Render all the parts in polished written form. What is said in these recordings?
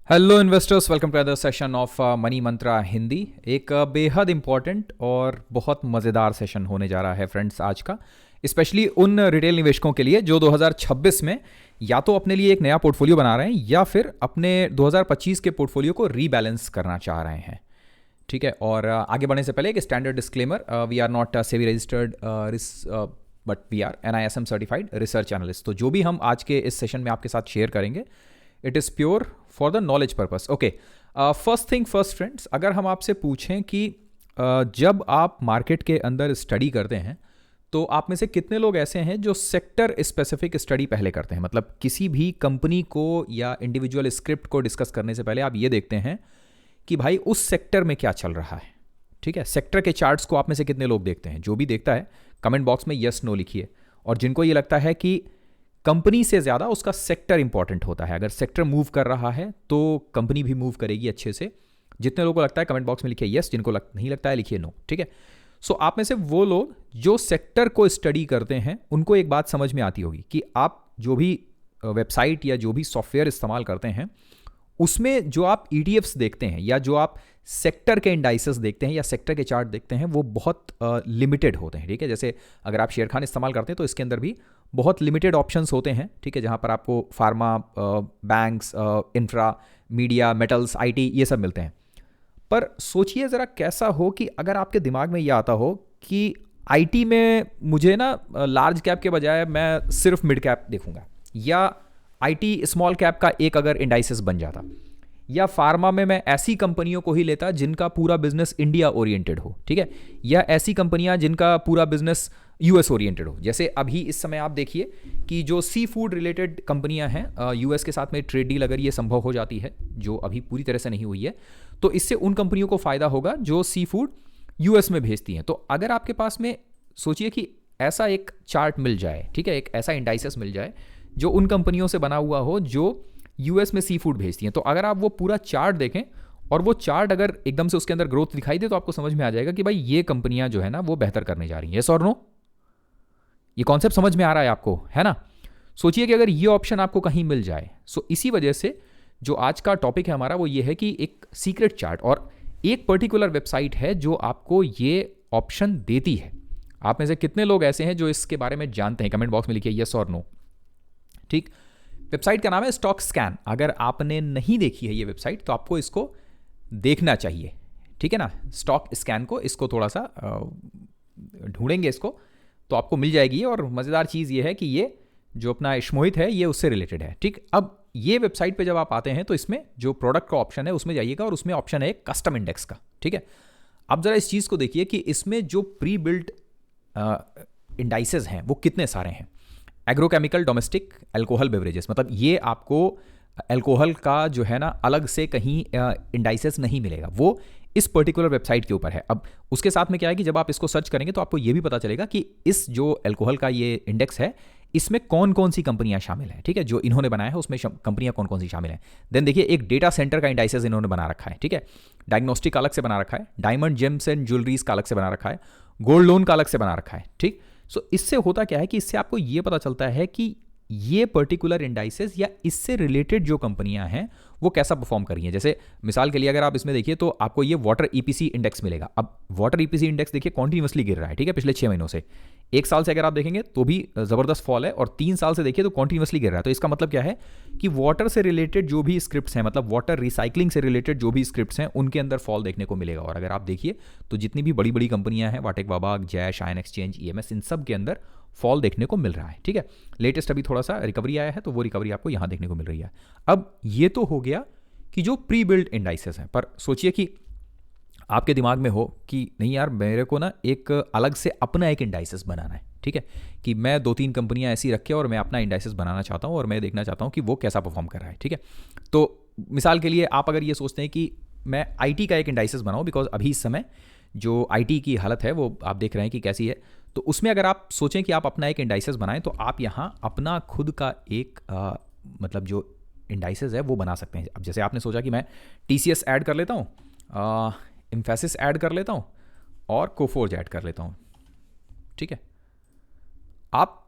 Hello investors, welcome to other session of money Mantra Hindi. एक बेहद important और बहुत मज़ेदार सेशन होने जा रहा है फ्रेंड्स आज का, स्पेशली उन रिटेल निवेशकों के लिए जो 2026 में या तो अपने लिए एक नया पोर्टफोलियो बना रहे हैं या फिर अपने 2025 के पोर्टफोलियो को रीबैलेंस करना चाह रहे हैं। ठीक है, और आगे बढ़ने से पहले एक standard disclaimer, we are not SEBI registered but we are NISM certified research analyst. तो जो भी हम आज के इस सेशन में आपके साथ शेयर करेंगे it is pure for the knowledge purpose. Okay, first thing first friends, अगर हम आपसे पूछें कि जब आप मार्केट के अंदर स्टडी करते हैं तो आप में से कितने लोग ऐसे हैं जो सेक्टर स्पेसिफिक स्टडी पहले करते हैं। मतलब किसी भी कंपनी को या इंडिविजुअल स्क्रिप्ट को डिस्कस करने से पहले आप ये देखते हैं कि भाई उस सेक्टर में क्या चल रहा है। ठीक है, सेक्टर के चार्ट्स को आप में से कितने लोग देखते हैं? जो भी देखता है कमेंट बॉक्स में यस नो लिखिए। और जिनको ये लगता है कि कंपनी से ज़्यादा उसका सेक्टर इंपॉर्टेंट होता है, अगर सेक्टर मूव कर रहा है तो कंपनी भी मूव करेगी अच्छे से, जितने लोगों को लगता है कमेंट बॉक्स में लिखिए यस, जिनको नहीं लगता है लिखिए नो। ठीक है, सो आप में से वो लोग जो सेक्टर को स्टडी करते हैं उनको एक बात समझ में आती होगी कि आप जो भी वेबसाइट या जो भी सॉफ्टवेयर इस्तेमाल करते हैं उसमें जो आप ETFs देखते हैं या जो आप सेक्टर के इंडाइसेस देखते हैं या सेक्टर के चार्ट देखते हैं वो बहुत लिमिटेड होते हैं। ठीक है, जैसे अगर आप शेयर खान इस्तेमाल करते हैं तो इसके अंदर भी बहुत लिमिटेड ऑप्शंस होते हैं। ठीक है, जहाँ पर आपको pharma, banks, infra, media, metals, IT ये सब मिलते हैं। पर सोचिए ज़रा कैसा हो कि अगर आपके दिमाग में ये आता हो कि IT में मुझे ना लार्ज कैप के बजाय मैं सिर्फ मिड कैप देखूंगा, या IT स्मॉल कैप का एक अगर इंडाइसेस बन जाता, या फार्मा में मैं ऐसी कंपनियों को ही लेता जिनका पूरा बिजनेस इंडिया ओरिएंटेड हो। ठीक है, या ऐसी कंपनियां जिनका पूरा बिजनेस US ओरिएंटेड हो। जैसे अभी इस समय आप देखिए कि जो सी फूड रिलेटेड कंपनियां हैं, US के साथ में ट्रेड डील अगर ये संभव हो जाती है, जो अभी पूरी तरह से नहीं हुई है, तो इससे उन कंपनियों को फायदा होगा जो सी फूड US में भेजती हैं। तो अगर आपके पास में सोचिए कि ऐसा एक चार्ट मिल जाए, ठीक है, एक ऐसा इंडाइसेस मिल जाए जो उन कंपनियों से बना हुआ हो जो US में सी फूड भेजती हैं, तो अगर आप वो पूरा चार्ट देखें और वो चार्ट अगर एकदम से उसके अंदर ग्रोथ दिखाई दे तो आपको समझ में आ जाएगा कि भाई ये कंपनियां जो है ना वो बेहतर करने जा रही हैं। यस और नो? ये कॉन्सेप्ट समझ में आ रहा है आपको, है ना? सोचिए कि अगर ये ऑप्शन आपको कहीं मिल जाए। सो इसी वजह से जो आज का टॉपिक है हमारा वो ये है कि एक सीक्रेट चार्ट और एक पर्टिकुलर वेबसाइट है जो आपको ये ऑप्शन देती है। आप में से कितने लोग ऐसे हैं जो इसके बारे में जानते हैं? कमेंट बॉक्स में लिखिए यस और नो। ठीक, वेबसाइट का नाम है स्टॉक स्कैन। अगर आपने नहीं देखी है ये वेबसाइट तो आपको इसको देखना चाहिए। ठीक है ना, स्टॉक स्कैन को, इसको थोड़ा सा ढूंढेंगे इसको तो आपको मिल जाएगी। और मज़ेदार चीज़ ये है कि ये जो अपना इश्मोहित है ये उससे रिलेटेड है। ठीक, अब ये वेबसाइट पे जब आप आते हैं तो इसमें जो प्रोडक्ट का ऑप्शन है उसमें जाइएगा और उसमें ऑप्शन है कस्टम इंडेक्स का। ठीक है, अब जरा इस चीज़ को देखिए कि इसमें जो प्री बिल्ट इंडाइसेस हैं वो कितने सारे हैं। एग्रोकेमिकल, डोमेस्टिक, अल्कोहल बेवरेजेस, मतलब ये आपको अल्कोहल का जो है ना अलग से कहीं इंडाइसेस नहीं मिलेगा, वो इस पर्टिकुलर वेबसाइट के ऊपर है। अब उसके साथ में क्या है कि जब आप इसको सर्च करेंगे तो आपको ये भी पता चलेगा कि इस जो अल्कोहल का ये इंडेक्स है इसमें कौन कौन सी कंपनियां शामिल हैं। ठीक है, जो इन्होंने बनाया है उसमें कंपनियां कौन कौन सी शामिल हैं। देन देखिए एक डेटा सेंटर का इंडाइसेस इन्होंने बना रखा है। ठीक है, डायग्नोस्टिक अलग से बना रखा है, डायमंड, जेम्स एंड ज्वेलरीज का अलग से बना रखा है, गोल्ड लोन का अलग से बना रखा है। ठीक, सो इससे होता क्या है कि इससे आपको ये पता चलता है कि ये पर्टिकुलर इंडाइसेस या इससे रिलेटेड जो कंपनियां हैं वो कैसा परफॉर्म कर रही हैं। जैसे मिसाल के लिए अगर आप इसमें देखिए तो आपको ये वाटर EPC इंडेक्स मिलेगा। अब वाटर EPC इंडेक्स देखिए कॉन्टिन्यूसली गिर रहा है। ठीक है, पिछले 6 महीनों से, 1 साल से अगर आप देखेंगे तो भी ज़बरदस्त फॉल है, और 3 साल से देखिए तो कॉन्टिन्यूसली गिर रहा है। तो इसका मतलब क्या है कि वाटर से रिलेटेड जो भी स्क्रिप्ट्स हैं, मतलब वाटर रिसाइकलिंग से रिलेटेड जो भी स्क्रिप्ट्स हैं उनके अंदर फॉल देखने को मिलेगा। और अगर आप देखिए तो जितनी भी बड़ी बड़ी कंपनियां हैं, वाटेक वाबाग, जैश, आयन एक्सचेंज, EMS, इन सब के अंदर फॉल देखने को मिल रहा है। ठीक है, लेटेस्ट अभी थोड़ा सा रिकवरी आया है तो वो रिकवरी आपको यहां देखने को मिल रही है। अब ये तो हो गया कि जो प्री बिल्ड इंडाइसेस हैं, पर सोचिए कि आपके दिमाग में हो कि नहीं यार मेरे को ना एक अलग से अपना एक इंडाइसेस बनाना है। ठीक है, कि मैं 2-3 कंपनियां ऐसी रखे और मैं अपना इंडाइसेस बनाना चाहता हूं और मैं देखना चाहता हूं कि वो कैसा परफॉर्म कर रहा है। ठीक है, तो मिसाल के लिए आप अगर ये सोचते हैं कि मैं IT का एक इंडाइसेस बनाऊं, बिकॉज अभी इस समय जो IT की हालत है वो आप देख रहे हैं कि कैसी है, तो उसमें अगर आप सोचें कि आप अपना एक इंडाइसेस बनाएं तो आप यहाँ अपना खुद का एक मतलब जो इंडाइसेस है वो बना सकते हैं। अब जैसे आपने सोचा कि मैं TCS ऐड कर लेता हूँ, इम्फेसिस ऐड कर लेता हूँ और कोफोर्ज ऐड कर लेता हूँ। ठीक है, आप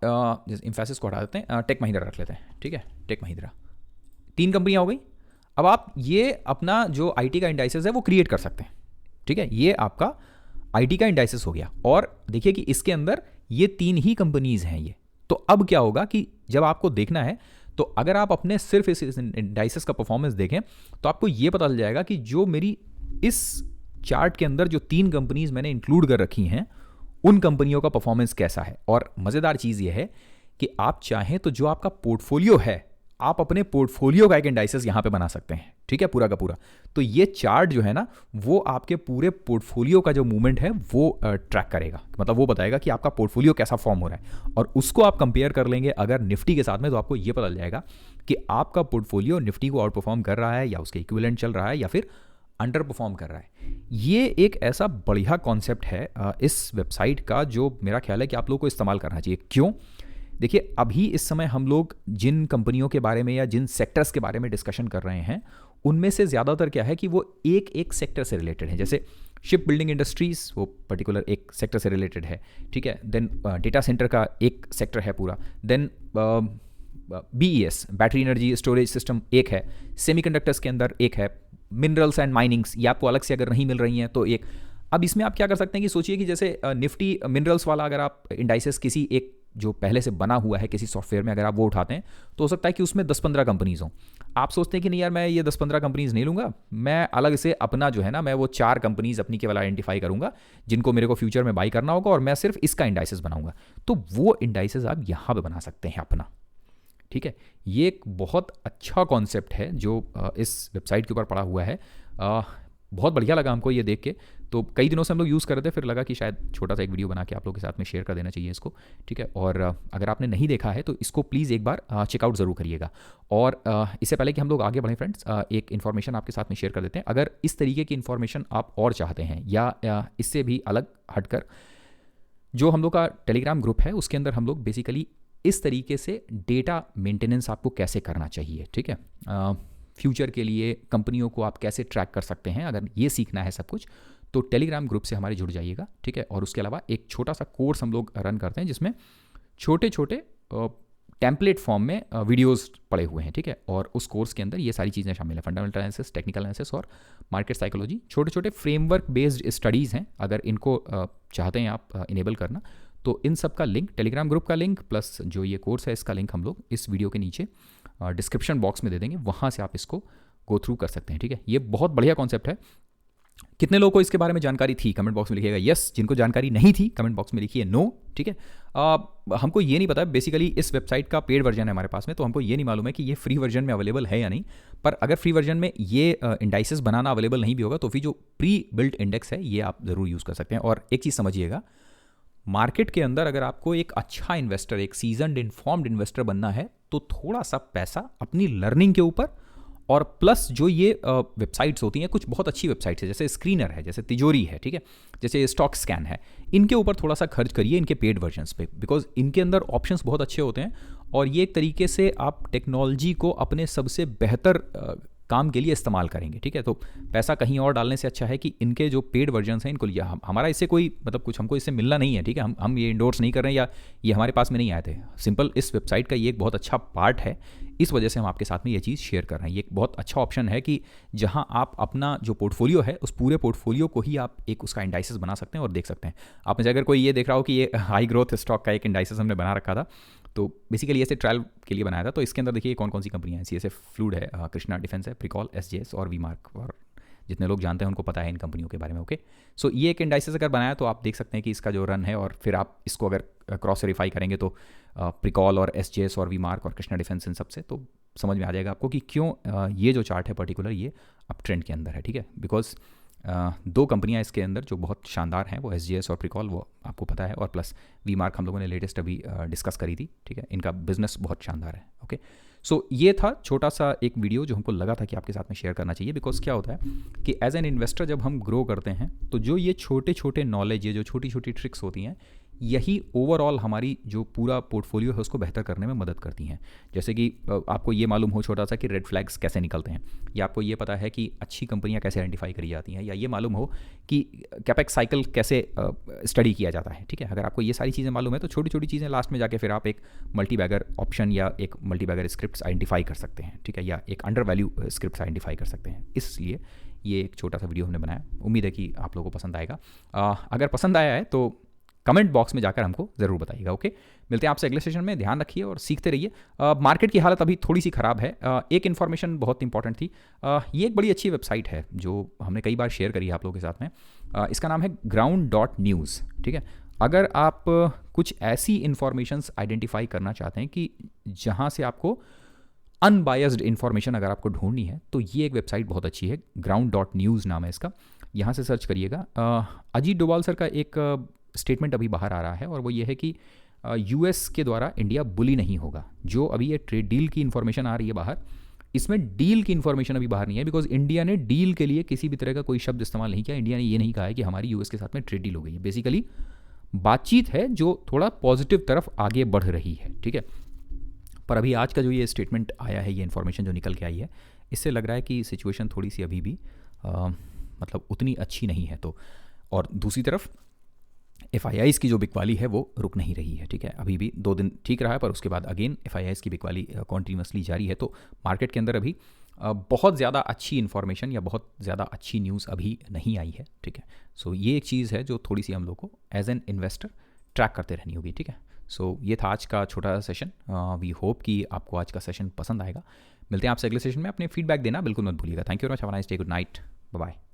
जैसे इम्फेसिस को हटा देते हैं, टेक महिंद्रा रख लेते हैं। ठीक है, टेक महिंद्रा, 3 कंपनियाँ हो गई। अब आप ये अपना जो आईटी का इंडाइसेस है वो क्रिएट कर सकते हैं, ठीक है। ये आपका आईटी का इंडाइसेस हो गया, और देखिए कि इसके अंदर ये 3 ही कंपनीज हैं ये। तो अब क्या होगा कि जब आपको देखना है, तो अगर आप अपने सिर्फ इस इंडाइसेस का परफॉर्मेंस देखें तो आपको ये पता चल जाएगा कि जो मेरी इस चार्ट के अंदर जो 3 कंपनीज मैंने इंक्लूड कर रखी हैं उन कंपनियों का परफॉर्मेंस कैसा है। और मज़ेदार चीज़ ये है कि आप चाहें तो जो आपका पोर्टफोलियो है, आप अपने पोर्टफोलियो का एक इंडाइसेस यहाँ पे बना सकते हैं, ठीक है, पूरा का पूरा। तो ये चार्ट जो है ना, वो आपके पूरे पोर्टफोलियो का जो मूवमेंट है वो ट्रैक करेगा, मतलब वो बताएगा कि आपका पोर्टफोलियो कैसा फॉर्म हो रहा है। और उसको आप कंपेयर कर लेंगे अगर निफ्टी के साथ में, तो आपको ये पता चल जाएगा कि आपका पोर्टफोलियो निफ्टी को आउट परफॉर्म कर रहा है या उसके इक्विवेलेंट चल रहा है या फिर अंडर परफॉर्म कर रहा है। ये एक ऐसा बढ़िया कॉन्सेप्ट है इस वेबसाइट का, जो मेरा ख्याल है कि आप लोगों को इस्तेमाल करना चाहिए। क्यों? देखिए, अभी इस समय हम लोग जिन कंपनियों के बारे में या जिन सेक्टर्स के बारे में डिस्कशन कर रहे हैं, उनमें से ज़्यादातर क्या है कि वो एक एक सेक्टर से रिलेटेड है। जैसे शिप बिल्डिंग इंडस्ट्रीज़, वो पर्टिकुलर एक सेक्टर से रिलेटेड है, ठीक है। देन डेटा सेंटर का एक सेक्टर है पूरा। Then BES, battery energy storage system, एक है। सेमीकंडक्टर्स के अंदर एक है। मिनरल्स एंड माइनिंग्स, ये आपको अलग से अगर नहीं मिल रही हैं तो एक। अब इसमें आप क्या कर सकते हैं कि सोचिए कि जैसे निफ्टी मिनरल्स वाला अगर आप इंडाइसेस किसी एक जो पहले से बना हुआ है किसी सॉफ्टवेयर में अगर आप वो उठाते हैं, तो हो सकता है कि उसमें 10-15 कंपनीज हों। आप सोचते हैं कि नहीं यार, मैं ये 10-15 कंपनीज नहीं लूँगा, मैं अलग से अपना जो है ना, मैं वो 4 कंपनीज अपनी केवल आइडेंटिफाई करूँगा जिनको मेरे को फ्यूचर में बाई करना होगा, और मैं सिर्फ इसका इंडाइसेस बनाऊँगा। तो वो इंडाइसेस आप यहाँ पर बना सकते हैं अपना, ठीक है। ये एक बहुत अच्छा कॉन्सेप्ट है जो इस वेबसाइट के ऊपर पड़ा हुआ है। बहुत बढ़िया लगा हमको ये देख के। तो कई दिनों से हम लोग यूज़ कर रहे थे, फिर लगा कि शायद छोटा सा एक वीडियो बना के आप लोगों के साथ में शेयर कर देना चाहिए इसको, ठीक है। और अगर आपने नहीं देखा है तो इसको प्लीज़ एक बार चेकआउट ज़रूर करिएगा। और इससे पहले कि हम लोग आगे बढ़ें फ्रेंड्स, एक इन्फॉर्मेशन आपके साथ में शेयर कर देते हैं। अगर इस तरीके की इन्फॉर्मेशन आप और चाहते हैं या इससे भी अलग हटकर, जो हम लोग का टेलीग्राम ग्रुप है उसके अंदर हम लोग बेसिकली इस तरीके से डेटा मेंटेनेंस आपको कैसे करना चाहिए, ठीक है, फ्यूचर के लिए कंपनियों को आप कैसे ट्रैक कर सकते हैं, अगर ये सीखना है सब कुछ, तो टेलीग्राम ग्रुप से हमारे जुड़ जाइएगा, ठीक है। और उसके अलावा एक छोटा सा कोर्स हम लोग रन करते हैं जिसमें छोटे छोटे टेम्पलेट फॉर्म में वीडियोस पड़े हुए हैं, ठीक है। और उस कोर्स के अंदर ये सारी चीज़ें शामिल हैं, फंडामेंटल एनालिसिस, टेक्निकल एनालिसिस और मार्केट साइकोलॉजी। छोटे छोटे फ्रेमवर्क बेस्ड स्टडीज़ हैं, अगर इनको चाहते हैं आप इनेबल करना, तो इन सब का लिंक, टेलीग्राम ग्रुप का लिंक प्लस जो ये कोर्स है इसका लिंक हम लोग इस वीडियो के नीचे डिस्क्रिप्शन बॉक्स में दे देंगे, वहाँ से आप इसको गो थ्रू कर सकते हैं, ठीक है। ये बहुत बढ़िया कॉन्सेप्ट है। कितने लोगों को इसके बारे में जानकारी थी कमेंट बॉक्स में लिखिएगा यस, जिनको जानकारी नहीं थी कमेंट बॉक्स में लिखिए नो, ठीक है। हमको ये नहीं पता, बेसिकली इस वेबसाइट का पेड वर्जन है हमारे पास में, तो हमको ये नहीं मालूम है कि ये फ्री वर्जन में अवेलेबल है या नहीं। पर अगर फ्री वर्जन में ये इंडाइसेस बनाना अवेलेबल नहीं भी होगा, तो फिर जो प्री बिल्ट इंडेक्स है ये आप ज़रूर यूज़ कर सकते हैं। और एक चीज़ समझिएगा, मार्केट के अंदर अगर आपको एक अच्छा इन्वेस्टर, एक सीजनड इन्फॉर्म्ड इन्वेस्टर बनना है, तो थोड़ा सा पैसा अपनी लर्निंग के ऊपर, और प्लस जो ये वेबसाइट्स होती हैं, कुछ बहुत अच्छी वेबसाइट्स है, जैसे स्क्रीनर है, जैसे तिजोरी है, ठीक है, जैसे स्टॉक स्कैन है, इनके ऊपर थोड़ा सा खर्च करिए इनके पेड वर्जन्स पे, बिकॉज इनके अंदर ऑप्शंस बहुत अच्छे होते हैं। और ये एक तरीके से आप टेक्नोलॉजी को अपने सबसे बेहतर काम के लिए इस्तेमाल करेंगे, ठीक है। तो पैसा कहीं और डालने से अच्छा है कि इनके जो पेड वर्जन्स हैं इनको लिया। हमारा इससे कोई मतलब कुछ हमको इससे मिलना नहीं है, ठीक है। हम ये इंडोर्स नहीं कर रहे हैं या ये हमारे पास में नहीं आए थे। सिंपल इस वेबसाइट का ये एक बहुत अच्छा पार्ट है, इस वजह से हम आपके साथ में ये चीज़ शेयर कर रहे हैं। ये एक बहुत अच्छा ऑप्शन है कि जहाँ आप अपना जो पोर्टफोलियो है उस पूरे पोर्टफोलियो को ही आप एक उसका इंडाइसेस बना सकते हैं और देख सकते हैं। आप में से अगर कोई ये देख रहा हो कि ये हाई ग्रोथ स्टॉक का एक इंडाइसेस हमने बना रखा था, तो बेसिकली ऐसे ट्रायल के लिए बनाया था। तो इसके अंदर देखिए कौन कौन सी कंपनियां हैं, CSF फ्लूड है, कृष्णा डिफेंस है, प्रिकॉल, SJS और वीमार्क, और जितने लोग जानते हैं उनको पता है इन कंपनियों के बारे में, ओके। सो ये एक इंडाइसेस अगर बनाया तो आप देख सकते हैं कि इसका जो रन है, और फिर आप इसको अगर क्रॉस वेरीफाई करेंगे तो प्रिकॉल और SJS और वीमार्क और कृष्णा डिफेंस इन सबसे, तो समझ में आ जाएगा आपको कि क्यों ये जो चार्ट है पर्टिकुलर ये अप ट्रेंड के अंदर है, ठीक है। बिकॉज 2 कंपनियां इसके अंदर जो बहुत शानदार हैं, वो SJS और प्रिकॉल, वो आपको पता है, और प्लस वीमार्क हम लोगों ने लेटेस्ट अभी डिस्कस करी थी, ठीक है। इनका बिजनेस बहुत शानदार है, ओके। सो ये था छोटा सा एक वीडियो जो हमको लगा था कि आपके साथ में शेयर करना चाहिए। बिकॉज क्या होता है कि एज एन इन्वेस्टर जब हम ग्रो करते हैं, तो जो ये छोटे छोटे नॉलेज, ये जो छोटी छोटी ट्रिक्स होती हैं, यही ओवरऑल हमारी जो पूरा पोर्टफोलियो है उसको बेहतर करने में मदद करती हैं। जैसे कि आपको ये मालूम हो छोटा सा कि रेड फ्लैग्स कैसे निकलते हैं, या आपको ये पता है कि अच्छी कंपनियां कैसे आइडेंटिफाई करी जाती हैं, या ये मालूम हो कि कैपेक्स साइकिल कैसे स्टडी किया जाता है, ठीक है। अगर आपको ये सारी चीज़ें मालूम है तो छोटी छोटी चीज़ें लास्ट में जाके फिर आप एक मल्टी बैगर ऑप्शन या एक मल्टी बैगर स्क्रिप्ट आइडेंटिफाई कर सकते हैं, ठीक है, या एक अंडर वैल्यू स्क्रिप्ट आइडेंटिफाई कर सकते हैं। इसलिए ये एक छोटा सा वीडियो हमने बनाया, उम्मीद है कि आप लोगों को पसंद आएगा। अगर पसंद आया है तो कमेंट बॉक्स में जाकर हमको ज़रूर बताइएगा। ओके, मिलते हैं आपसे अगले सेशन में। ध्यान रखिए और सीखते रहिए। मार्केट की हालत अभी थोड़ी सी ख़राब है। एक इन्फॉर्मेशन बहुत इंपॉर्टेंट थी। ये एक बड़ी अच्छी वेबसाइट है जो हमने कई बार शेयर करी है आप लोगों के साथ में। इसका नाम है ground.news, ठीक है। अगर आप कुछ ऐसी इन्फॉर्मेशंस आइडेंटिफाई करना चाहते हैं कि जहाँ से आपको अनबायस्ड इन्फॉर्मेशन अगर आपको ढूंढनी है, तो ये एक वेबसाइट बहुत अच्छी है। ground.news नाम है इसका, यहाँ से सर्च करिएगा। अजीत डोभाल सर का एक स्टेटमेंट अभी बाहर आ रहा है और वो ये है कि यूएस के द्वारा इंडिया बुली नहीं होगा। जो अभी ये ट्रेड डील की इन्फॉर्मेशन आ रही है बाहर, इसमें डील की इन्फॉर्मेशन अभी बाहर नहीं है, बिकॉज इंडिया ने डील के लिए किसी भी तरह का कोई शब्द इस्तेमाल नहीं किया। इंडिया ने ये नहीं कहा है कि हमारी यूएस के साथ में ट्रेड डील हो गई है। बेसिकली बातचीत है जो थोड़ा पॉजिटिव तरफ आगे बढ़ रही है, ठीक है। पर अभी आज का जो ये स्टेटमेंट आया है, ये इन्फॉर्मेशन जो निकल के आई है, इससे लग रहा है कि सिचुएशन थोड़ी सी अभी भी मतलब उतनी अच्छी नहीं है। तो और दूसरी तरफ FIIs की जो बिकवाली है वो रुक नहीं रही है, ठीक है। अभी भी 2 दिन ठीक रहा है, पर उसके बाद अगेन FIIs की बिकवाली कॉन्टीन्यूसली जारी है। तो मार्केट के अंदर अभी बहुत ज़्यादा अच्छी इन्फॉर्मेशन या बहुत ज़्यादा अच्छी न्यूज़ अभी नहीं आई है, ठीक है। सो ये एक चीज़ है जो थोड़ी सी हम लोग को एज एन इन्वेस्टर ट्रैक करते रहनी होगी, ठीक है। सो ये था आज का छोटा सा सेशन। वी होप कि आपको आज का सेशन पसंद आएगा। मिलते हैं आपसे अगले सेशन में। अपने फीडबैक देना बिल्कुल मत भूलिएगा। Thank you very much. Have a nice day. Good night. Bye bye.